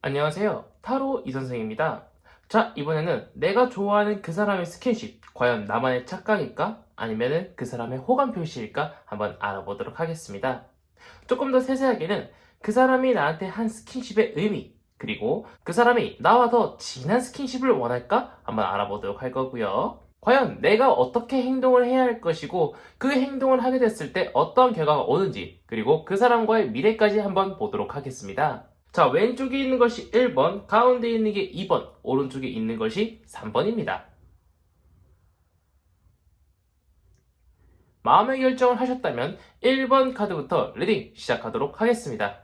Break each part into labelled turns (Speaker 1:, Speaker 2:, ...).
Speaker 1: 안녕하세요. 타로 이선생입니다. 자, 이번에는 내가 좋아하는 그 사람의 스킨십, 과연 나만의 착각일까? 아니면 그 사람의 호감 표시일까? 한번 알아보도록 하겠습니다. 조금 더 세세하게는 그 사람이 나한테 한 스킨십의 의미, 그리고 그 사람이 나와 더 진한 스킨십을 원할까? 한번 알아보도록 할 거고요. 과연 내가 어떻게 행동을 해야 할 것이고 그 행동을 하게 됐을 때 어떤 결과가 오는지, 그리고 그 사람과의 미래까지 한번 보도록 하겠습니다. 자, 왼쪽에 있는 것이 1번, 가운데 있는 게 2번, 오른쪽에 있는 것이 3번입니다. 마음의 결정을 하셨다면 1번 카드부터 리딩 시작하도록 하겠습니다.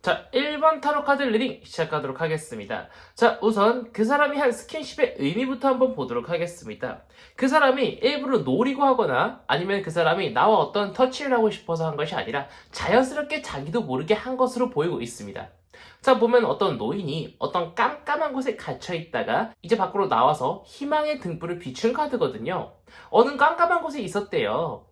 Speaker 1: 자, 1번 타로 카드 리딩 시작하도록 하겠습니다. 자, 우선 그 사람이 한 스킨십의 의미부터 한번 보도록 하겠습니다. 그 사람이 일부러 노리고 하거나 아니면 그 사람이 나와 어떤 터치를 하고 싶어서 한 것이 아니라 자연스럽게 자기도 모르게 한 것으로 보이고 있습니다. 자, 보면 어떤 노인이 어떤 깜깜한 곳에 갇혀 있다가 이제 밖으로 나와서 희망의 등불을 비춘 카드거든요. 어느 깜깜한 곳에 있었대요.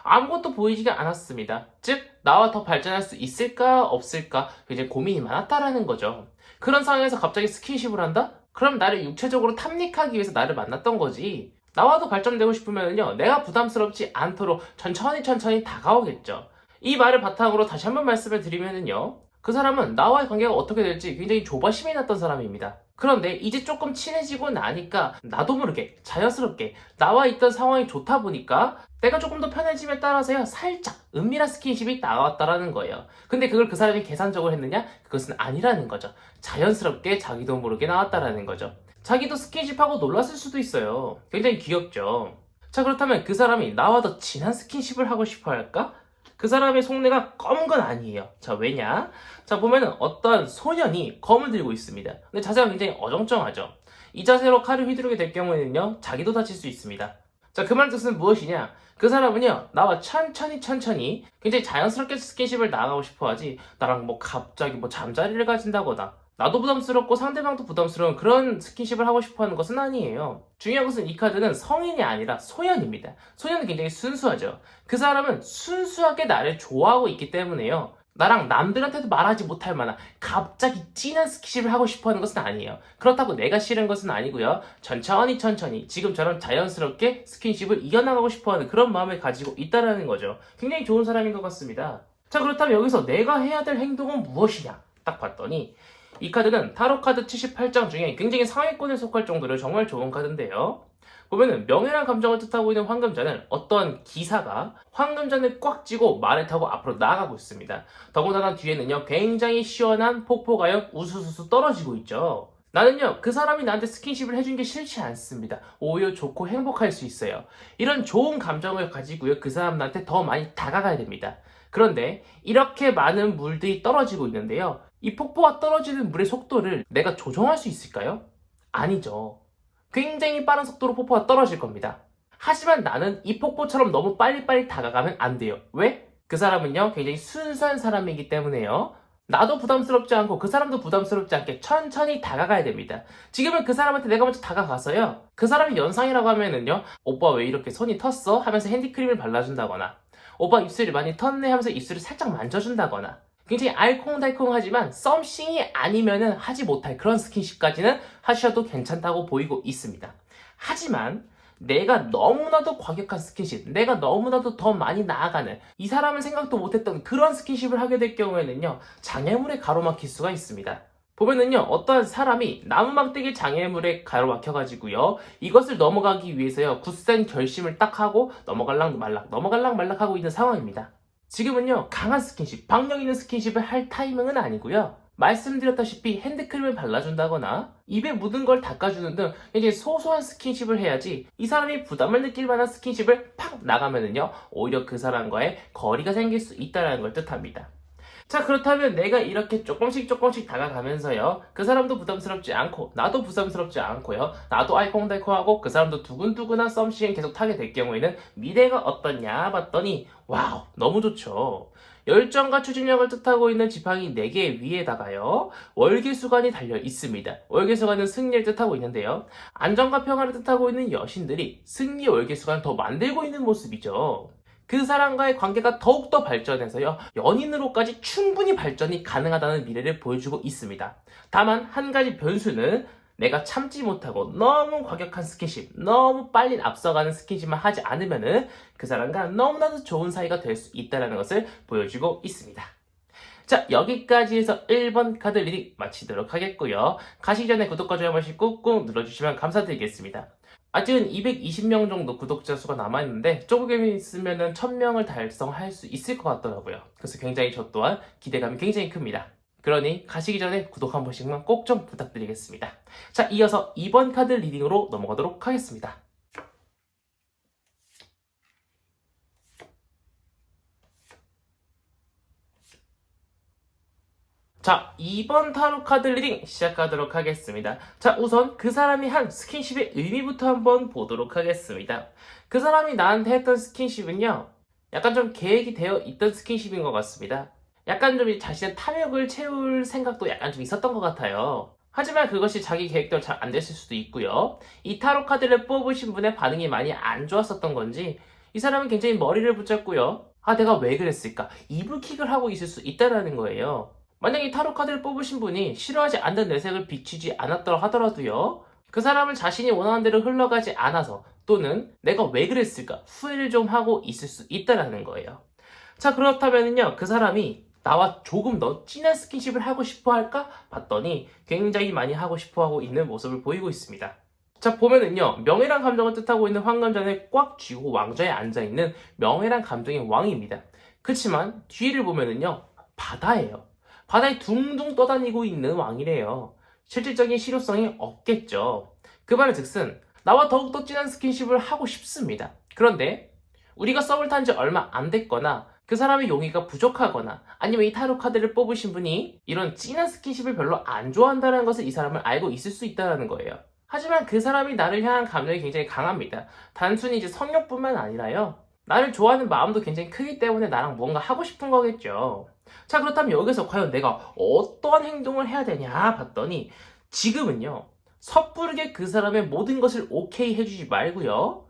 Speaker 1: 아무것도 보이지가 않았습니다. 즉, 나와 더 발전할 수 있을까, 없을까, 굉장히 고민이 많았다라는 거죠. 그런 상황에서 갑자기 스킨십을 한다? 그럼 나를 육체적으로 탐닉하기 위해서 나를 만났던 거지. 나와도 발전되고 싶으면요, 내가 부담스럽지 않도록 천천히 다가오겠죠. 이 말을 바탕으로 다시 한번 말씀을 드리면요, 그 사람은 나와의 관계가 어떻게 될지 굉장히 조바심이 났던 사람입니다. 그런데 이제 조금 친해지고 나니까 나도 모르게 자연스럽게 나와 있던 상황이 좋다 보니까 내가 조금 더 편해짐에 따라서요, 살짝 은밀한 스킨십이 나왔다라는 거예요. 근데 그걸 그 사람이 계산적으로 했느냐? 그것은 아니라는 거죠. 자연스럽게 자기도 모르게 나왔다라는 거죠. 자기도 스킨십하고 놀랐을 수도 있어요. 굉장히 귀엽죠. 자, 그렇다면 그 사람이 나와 더 진한 스킨십을 하고 싶어 할까? 그 사람의 속내가 검은 건 아니에요. 자, 왜냐? 자, 보면은 어떤 소년이 검을 들고 있습니다. 근데 자세가 굉장히 어정쩡하죠. 이 자세로 칼을 휘두르게 될 경우에는요, 자기도 다칠 수 있습니다. 자, 그 말 뜻은 무엇이냐? 그 사람은요, 나와 천천히 굉장히 자연스럽게 스킨십을 나가고 싶어 하지, 나랑 뭐 갑자기 뭐 잠자리를 가진다거나, 나도 부담스럽고 상대방도 부담스러운 그런 스킨십을 하고 싶어 하는 것은 아니에요. 중요한 것은 이 카드는 성인이 아니라 소년입니다. 소년은 굉장히 순수하죠. 그 사람은 순수하게 나를 좋아하고 있기 때문에요, 나랑 남들한테도 말하지 못할 만한 갑자기 진한 스킨십을 하고 싶어 하는 것은 아니에요. 그렇다고 내가 싫은 것은 아니고요. 천천히 지금처럼 자연스럽게 스킨십을 이겨나가고 싶어 하는 그런 마음을 가지고 있다는 거죠. 굉장히 좋은 사람인 것 같습니다. 자, 그렇다면 여기서 내가 해야 될 행동은 무엇이냐? 딱 봤더니 이 카드는 타로 카드 78장 중에 굉장히 상위권에 속할 정도로 정말 좋은 카드인데요. 보면은 명예란 감정을 뜻하고 있는 황금잔은 어떤 기사가 황금잔을 꽉 쥐고 말을 타고 앞으로 나아가고 있습니다. 더군다나 뒤에는요, 굉장히 시원한 폭포가요, 우수수수 떨어지고 있죠. 나는요, 그 사람이 나한테 스킨십을 해준 게 싫지 않습니다. 오히려 좋고 행복할 수 있어요. 이런 좋은 감정을 가지고요, 그 사람한테 더 많이 다가가야 됩니다. 그런데 이렇게 많은 물들이 떨어지고 있는데요, 이 폭포가 떨어지는 물의 속도를 내가 조정할 수 있을까요? 아니죠. 굉장히 빠른 속도로 폭포가 떨어질 겁니다. 하지만 나는 이 폭포처럼 너무 빨리빨리 다가가면 안 돼요. 왜? 그 사람은요, 굉장히 순수한 사람이기 때문에요. 나도 부담스럽지 않고 그 사람도 부담스럽지 않게 천천히 다가가야 됩니다. 지금은 그 사람한테 내가 먼저 다가가서요, 그 사람이 연상이라고 하면은요, 오빠 왜 이렇게 손이 텄어? 하면서 핸드크림을 발라준다거나, 오빠 입술이 많이 텄네 하면서 입술을 살짝 만져준다거나, 굉장히 알콩달콩하지만 썸씽이 아니면은 하지 못할 그런 스킨십까지는 하셔도 괜찮다고 보이고 있습니다. 하지만 내가 너무나도 과격한 스킨십, 내가 너무나도 더 많이 나아가는, 이 사람은 생각도 못했던 그런 스킨십을 하게 될 경우에는요, 장애물에 가로막힐 수가 있습니다. 보면은요, 어떠한 사람이 나무막대기 장애물에 가로막혀가지고요, 이것을 넘어가기 위해서요, 굳센 결심을 딱 하고 넘어갈락 말락 하고 있는 상황입니다. 지금은요, 강한 스킨십, 박력 있는 스킨십을 할 타이밍은 아니고요, 말씀드렸다시피 핸드크림을 발라준다거나 입에 묻은 걸 닦아주는 등 굉장히 소소한 스킨십을 해야지, 이 사람이 부담을 느낄 만한 스킨십을 팍 나가면은요, 오히려 그 사람과의 거리가 생길 수 있다는 걸 뜻합니다. 자, 그렇다면 내가 이렇게 조금씩 조금씩 다가가면서요. 그 사람도 부담스럽지 않고, 나도 부담스럽지 않고요. 나도 알콩달콩하고, 그 사람도 두근두근한 썸씽 계속 타게 될 경우에는 미래가 어떻냐 봤더니, 와우, 너무 좋죠. 열정과 추진력을 뜻하고 있는 지팡이 4개 위에다가요. 월계수관이 달려 있습니다. 월계수관은 승리를 뜻하고 있는데요. 안정과 평화를 뜻하고 있는 여신들이 승리 월계수관을 더 만들고 있는 모습이죠. 그 사람과의 관계가 더욱더 발전해서요, 연인으로까지 충분히 발전이 가능하다는 미래를 보여주고 있습니다. 다만, 한 가지 변수는 내가 참지 못하고 너무 과격한 스킨십, 너무 빨리 앞서가는 스킨십만 하지 않으면은 그 사람과 너무나도 좋은 사이가 될 수 있다는 것을 보여주고 있습니다. 자, 여기까지 해서 1번 카드 리딩 마치도록 하겠고요. 가시기 전에 구독과 좋아요 한 번씩 꾹꾹 눌러주시면 감사드리겠습니다. 아직은 220명 정도 구독자 수가 남아있는데 조금 있으면 1000명을 달성할 수 있을 것 같더라고요. 그래서 굉장히 저 또한 기대감이 굉장히 큽니다. 그러니 가시기 전에 구독 한 번씩만 꼭 좀 부탁드리겠습니다. 자, 이어서 2번 카드 리딩으로 넘어가도록 하겠습니다. 자, 2번 타로 카드 리딩 시작하도록 하겠습니다. 자, 우선 그 사람이 한 스킨십의 의미부터 한번 보도록 하겠습니다. 그 사람이 나한테 했던 스킨십은요, 약간 좀 계획이 되어 있던 스킨십인 것 같습니다. 약간 좀 자신의 탐욕을 채울 생각도 약간 좀 있었던 것 같아요. 하지만 그것이 자기 계획대로 잘 안 됐을 수도 있고요. 이 타로 카드를 뽑으신 분의 반응이 많이 안 좋았었던 건지 이 사람은 굉장히 머리를 붙잡고요. 아, 내가 왜 그랬을까? 이불킥을 하고 있을 수 있다는 거예요. 만약 이 타로 카드를 뽑으신 분이 싫어하지 않는 내색을 비추지 않았더라 하더라도요, 그 사람은 자신이 원하는 대로 흘러가지 않아서 또는 내가 왜 그랬을까 후회를 좀 하고 있을 수 있다는 거예요. 자, 그렇다면요, 그 사람이 나와 조금 더 진한 스킨십을 하고 싶어 할까 봤더니 굉장히 많이 하고 싶어 하고 있는 모습을 보이고 있습니다. 자, 보면은요, 명예란 감정을 뜻하고 있는 황금잔을 꽉 쥐고 왕좌에 앉아있는 명예란 감정의 왕입니다. 그치만 뒤를 보면은요, 바다예요. 바다에 둥둥 떠다니고 있는 왕이래요. 실질적인 실효성이 없겠죠. 그 말은 즉슨 나와 더욱더 진한 스킨십을 하고 싶습니다. 그런데 우리가 썸을 탄 지 얼마 안 됐거나 그 사람의 용의가 부족하거나 아니면 이 타로 카드를 뽑으신 분이 이런 진한 스킨십을 별로 안 좋아한다는 것을 이 사람은 알고 있을 수 있다는 거예요. 하지만 그 사람이 나를 향한 감정이 굉장히 강합니다. 단순히 이제 성욕뿐만 아니라요, 나를 좋아하는 마음도 굉장히 크기 때문에 나랑 뭔가 하고 싶은 거겠죠. 자, 그렇다면 여기서 과연 내가 어떠한 행동을 해야 되냐 봤더니 지금은요, 섣부르게 그 사람의 모든 것을 오케이 해주지 말고요,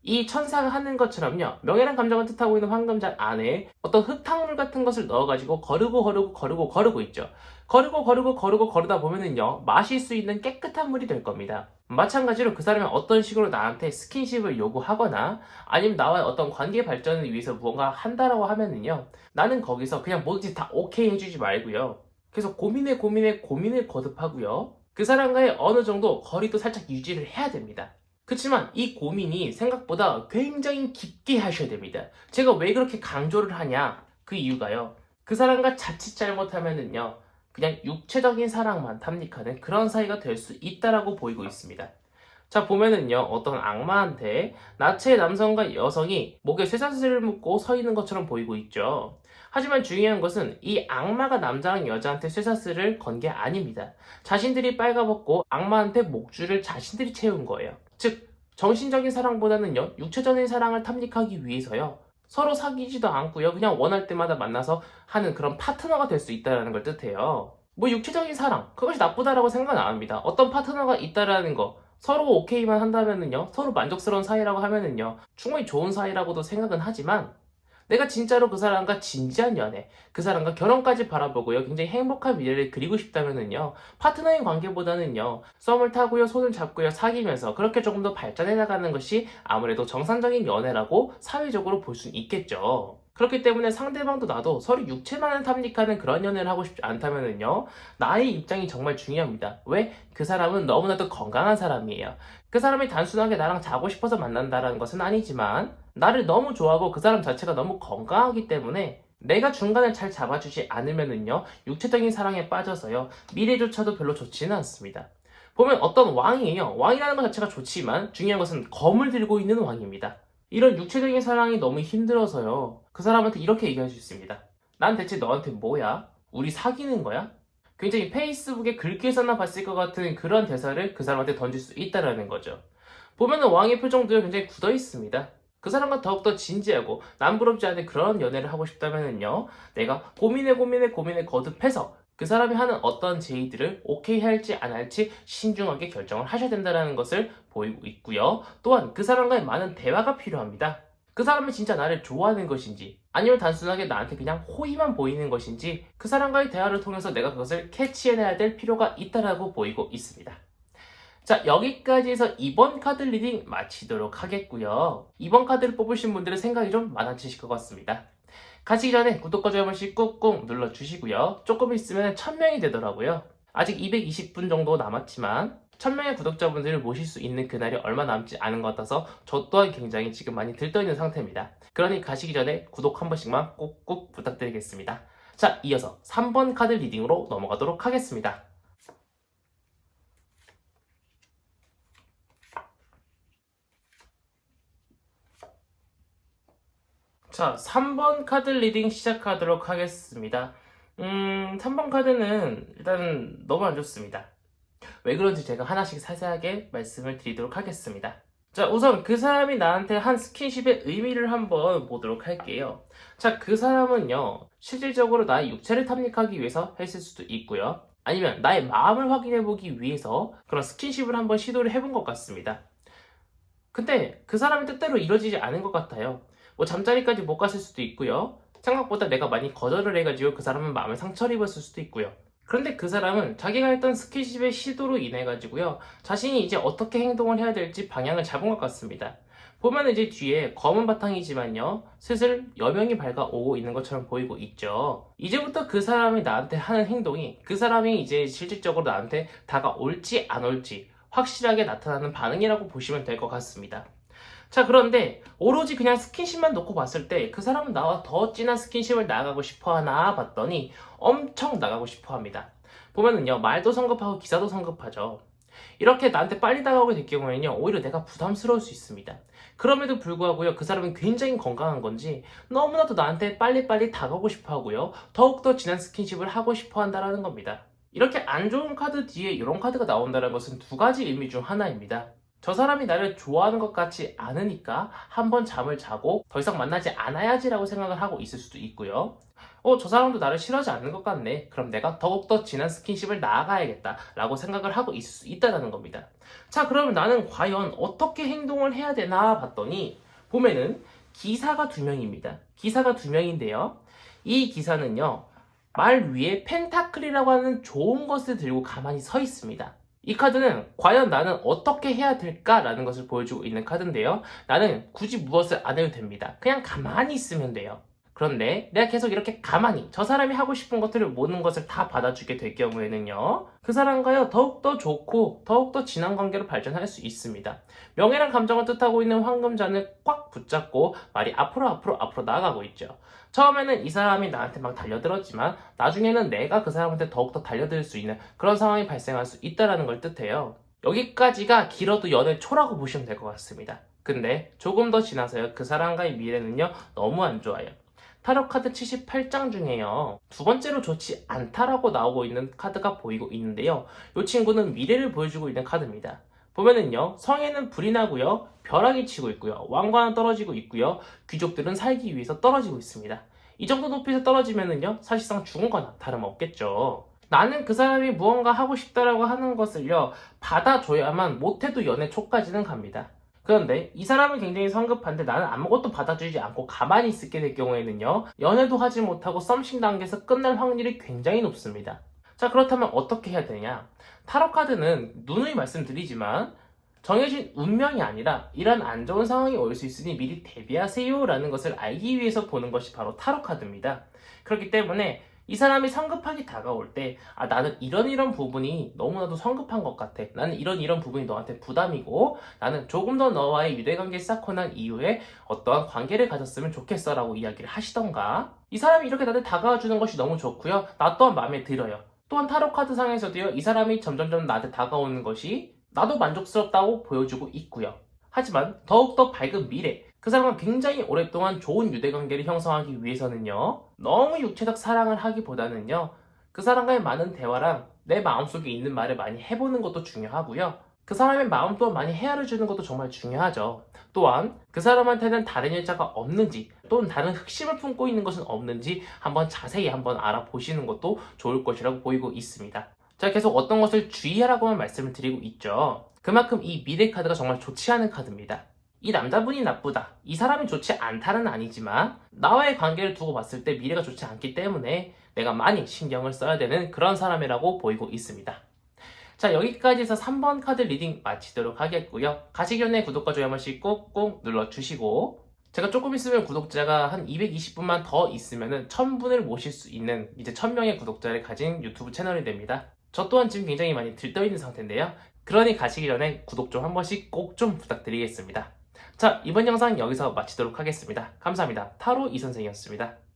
Speaker 1: 이 천사가 하는 것처럼요, 명예란 감정을 뜻하고 있는 황금잔 안에 어떤 흙탕물 같은 것을 넣어가지고 거르고 있죠. 거르고 거르다 보면은요, 마실 수 있는 깨끗한 물이 될 겁니다. 마찬가지로 그 사람이 어떤 식으로 나한테 스킨십을 요구하거나 아니면 나와의 어떤 관계 발전을 위해서 무언가 한다라고 하면은요, 나는 거기서 그냥 뭐든지 다 오케이 해주지 말고요, 계속 고민을 거듭하고요, 그 사람과의 어느 정도 거리도 살짝 유지를 해야 됩니다. 그렇지만 이 고민이 생각보다 굉장히 깊게 하셔야 됩니다. 제가 왜 그렇게 강조를 하냐? 그 이유가요, 그 사람과 자칫 잘못하면은요, 그냥 육체적인 사랑만 탐닉하는 그런 사이가 될 수 있다라고 보이고 있습니다. 자, 보면은요, 어떤 악마한테 나체의 남성과 여성이 목에 쇠사슬을 묶고 서 있는 것처럼 보이고 있죠. 하지만 중요한 것은 이 악마가 남자랑 여자한테 쇠사슬을 건 게 아닙니다. 자신들이 빨가벗고 악마한테 목줄을 자신들이 채운 거예요. 즉, 정신적인 사랑보다는요, 육체적인 사랑을 탐닉하기 위해서요, 서로 사귀지도 않고요, 그냥 원할 때마다 만나서 하는 그런 파트너가 될 수 있다는 걸 뜻해요. 뭐 육체적인 사랑, 그것이 나쁘다라고 생각은 안 합니다. 어떤 파트너가 있다라는 거, 서로 오케이만 한다면은요, 서로 만족스러운 사이라고 하면은요, 충분히 좋은 사이라고도 생각은 하지만 내가 진짜로 그 사람과 진지한 연애, 그 사람과 결혼까지 바라보고요, 굉장히 행복한 미래를 그리고 싶다면은요, 파트너인 관계보다는요, 썸을 타고요, 손을 잡고요, 사귀면서 그렇게 조금 더 발전해 나가는 것이 아무래도 정상적인 연애라고 사회적으로 볼 수 있겠죠. 그렇기 때문에 상대방도 나도 서로 육체만을 탐닉하는 그런 연애를 하고 싶지 않다면은요, 나의 입장이 정말 중요합니다. 왜? 그 사람은 너무나도 건강한 사람이에요. 그 사람이 단순하게 나랑 자고 싶어서 만난다는 것은 아니지만 나를 너무 좋아하고 그 사람 자체가 너무 건강하기 때문에 내가 중간을 잘 잡아주지 않으면은요, 육체적인 사랑에 빠져서요, 미래조차도 별로 좋지는 않습니다. 보면 어떤 왕이에요. 왕이라는 것 자체가 좋지만 중요한 것은 검을 들고 있는 왕입니다. 이런 육체적인 사랑이 너무 힘들어서요, 그 사람한테 이렇게 얘기할 수 있습니다. 난 대체 너한테 뭐야? 우리 사귀는 거야? 굉장히 페이스북에 글귀에서나 봤을 것 같은 그런 대사를 그 사람한테 던질 수 있다라는 거죠. 보면은 왕의 표정도 굉장히 굳어 있습니다. 그 사람과 더욱더 진지하고 남부럽지 않은 그런 연애를 하고 싶다면은요, 내가 고민에 거듭해서 그 사람이 하는 어떤 제의들을 오케이 할지 안 할지 신중하게 결정을 하셔야 된다는 것을 보이고 있고요. 또한 그 사람과의 많은 대화가 필요합니다. 그 사람이 진짜 나를 좋아하는 것인지 아니면 단순하게 나한테 그냥 호의만 보이는 것인지 그 사람과의 대화를 통해서 내가 그것을 캐치해내야 될 필요가 있다라고 보이고 있습니다. 자, 여기까지 해서 이번 카드 리딩 마치도록 하겠고요. 이번 카드를 뽑으신 분들은 생각이 좀 많아지실 것 같습니다. 가시기 전에 구독과 좋아요 한 번씩 꾹꾹 눌러주시고요. 조금 있으면 1000명이 되더라고요. 아직 220분 정도 남았지만 1000명의 구독자분들을 모실 수 있는 그날이 얼마 남지 않은 것 같아서 저 또한 굉장히 지금 많이 들떠있는 상태입니다. 그러니 가시기 전에 구독 한 번씩만 꾹꾹 부탁드리겠습니다. 자, 이어서 3번 카드 리딩으로 넘어가도록 하겠습니다. 자, 3번 카드 리딩 시작하도록 하겠습니다. 3번 카드는 일단 너무 안 좋습니다. 왜 그런지 제가 하나씩 자세하게 말씀을 드리도록 하겠습니다. 자, 우선 그 사람이 나한테 한 스킨십의 의미를 한번 보도록 할게요. 자, 그 사람은요, 실질적으로 나의 육체를 탐닉하기 위해서 했을 수도 있고요. 아니면 나의 마음을 확인해보기 위해서 그런 스킨십을 한번 시도를 해본 것 같습니다. 근데 그 사람의 뜻대로 이루어지지 않은 것 같아요. 뭐 잠자리까지 못 갔을 수도 있고요. 생각보다 내가 많이 거절을 해가지고 그 사람은 마음에 상처를 입었을 수도 있고요. 그런데 그 사람은 자기가 했던 스킨십의 시도로 인해 가지고요, 자신이 이제 어떻게 행동을 해야 될지 방향을 잡은 것 같습니다. 보면 이제 뒤에 검은 바탕이지만요, 슬슬 여명이 밝아오고 있는 것처럼 보이고 있죠. 이제부터 그 사람이 나한테 하는 행동이 그 사람이 이제 실질적으로 나한테 다가올지 안 올지 확실하게 나타나는 반응이라고 보시면 될 것 같습니다. 자, 그런데 오로지 그냥 스킨십만 놓고 봤을 때 그 사람은 나와 더 진한 스킨십을 나가고 싶어 하나 봤더니 엄청 나가고 싶어 합니다. 보면은요, 말도 성급하고 기사도 성급하죠. 이렇게 나한테 빨리 다가오게 될 경우에는요, 오히려 내가 부담스러울 수 있습니다. 그럼에도 불구하고요, 그 사람은 굉장히 건강한 건지 너무나도 나한테 빨리빨리 다가오고 싶어 하고요, 더욱더 진한 스킨십을 하고 싶어 한다는 겁니다. 이렇게 안 좋은 카드 뒤에 이런 카드가 나온다는 것은 두 가지 의미 중 하나입니다. 저 사람이 나를 좋아하는 것 같지 않으니까 한번 잠을 자고 더 이상 만나지 않아야지라고 생각을 하고 있을 수도 있고요. 저 사람도 나를 싫어하지 않는 것 같네. 그럼 내가 더욱더 진한 스킨십을 나아가야겠다 라고 생각을 하고 있을 수 있다는 겁니다. 자, 그러면 나는 과연 어떻게 행동을 해야 되나 봤더니 보면은 기사가 두 명입니다. 기사가 두 명인데요. 이 기사는요, 말 위에 펜타클이라고 하는 좋은 것을 들고 가만히 서 있습니다. 이 카드는 과연 나는 어떻게 해야 될까라는 것을 보여주고 있는 카드인데요. 나는 굳이 무엇을 안 해도 됩니다. 그냥 가만히 있으면 돼요. 그런데 내가 계속 이렇게 가만히 저 사람이 하고 싶은 것들을 모든 것을 다 받아주게 될 경우에는요, 그 사람과요 더욱더 좋고 더욱더 진한 관계로 발전할 수 있습니다. 명예랑 감정을 뜻하고 있는 황금잔을 꽉 붙잡고 말이 앞으로 나아가고 있죠. 처음에는 이 사람이 나한테 막 달려들었지만 나중에는 내가 그 사람한테 더욱더 달려들 수 있는 그런 상황이 발생할 수 있다는 걸 뜻해요. 여기까지가 길어도 연애 초라고 보시면 될 것 같습니다. 근데 조금 더 지나서요, 그 사람과의 미래는요 너무 안 좋아요. 타로 카드 78장 중에요, 두 번째로 좋지 않다라고 나오고 있는 카드가 보이고 있는데요. 이 친구는 미래를 보여주고 있는 카드입니다. 보면은요, 성에는 불이 나고요, 벼락이 치고 있고요, 왕관은 떨어지고 있고요, 귀족들은 살기 위해서 떨어지고 있습니다. 이 정도 높이에서 떨어지면은요, 사실상 죽은 거나 다름없겠죠. 나는 그 사람이 무언가 하고 싶다라고 하는 것을요, 받아줘야만 못해도 연애 초까지는 갑니다. 그런데 이 사람은 굉장히 성급한데 나는 아무것도 받아주지 않고 가만히 있게 될 경우에는요, 연애도 하지 못하고 썸씽 단계에서 끝날 확률이 굉장히 높습니다. 자, 그렇다면 어떻게 해야 되냐? 타로 카드는 누누이 말씀드리지만 정해진 운명이 아니라 이런 안 좋은 상황이 올 수 있으니 미리 대비하세요 라는 것을 알기 위해서 보는 것이 바로 타로 카드입니다. 그렇기 때문에 이 사람이 성급하게 다가올 때, 나는 이런 부분이 너무나도 성급한 것 같아. 나는 이런 부분이 너한테 부담이고, 나는 조금 더 너와의 유대관계를 쌓고 난 이후에 어떠한 관계를 가졌으면 좋겠어 라고 이야기를 하시던가, 이 사람이 이렇게 나한테 다가와 주는 것이 너무 좋고요, 나 또한 마음에 들어요. 또한 타로 카드 상에서도요, 이 사람이 점점점 나한테 다가오는 것이 나도 만족스럽다고 보여주고 있고요. 하지만 더욱더 밝은 미래, 그 사람과 굉장히 오랫동안 좋은 유대관계를 형성하기 위해서는요, 너무 육체적 사랑을 하기보다는요, 그 사람과의 많은 대화랑 내 마음속에 있는 말을 많이 해보는 것도 중요하고요. 그 사람의 마음 또한 많이 헤아려 주는 것도 정말 중요하죠. 또한 그 사람한테는 다른 여자가 없는지 또는 다른 흑심을 품고 있는 것은 없는지 한번 자세히 한번 알아보시는 것도 좋을 것이라고 보이고 있습니다. 자, 계속 어떤 것을 주의하라고만 말씀을 드리고 있죠. 그만큼 이 미래 카드가 정말 좋지 않은 카드입니다. 이 남자분이 나쁘다, 이 사람이 좋지 않다는 아니지만 나와의 관계를 두고 봤을 때 미래가 좋지 않기 때문에 내가 많이 신경을 써야 되는 그런 사람이라고 보이고 있습니다. 자, 여기까지 해서 3번 카드 리딩 마치도록 하겠고요. 가시기 전에 구독과 좋아요 한 번씩 꾹꾹 눌러주시고, 제가 조금 있으면 구독자가 한 220분만 더 있으면은 1000분을 모실 수 있는 이제 1000명의 구독자를 가진 유튜브 채널이 됩니다. 저 또한 지금 굉장히 많이 들떠있는 상태인데요. 그러니 가시기 전에 구독 좀 한 번씩 꼭 좀 부탁드리겠습니다. 자, 이번 영상 여기서 마치도록 하겠습니다. 감사합니다. 타로 이선생이었습니다.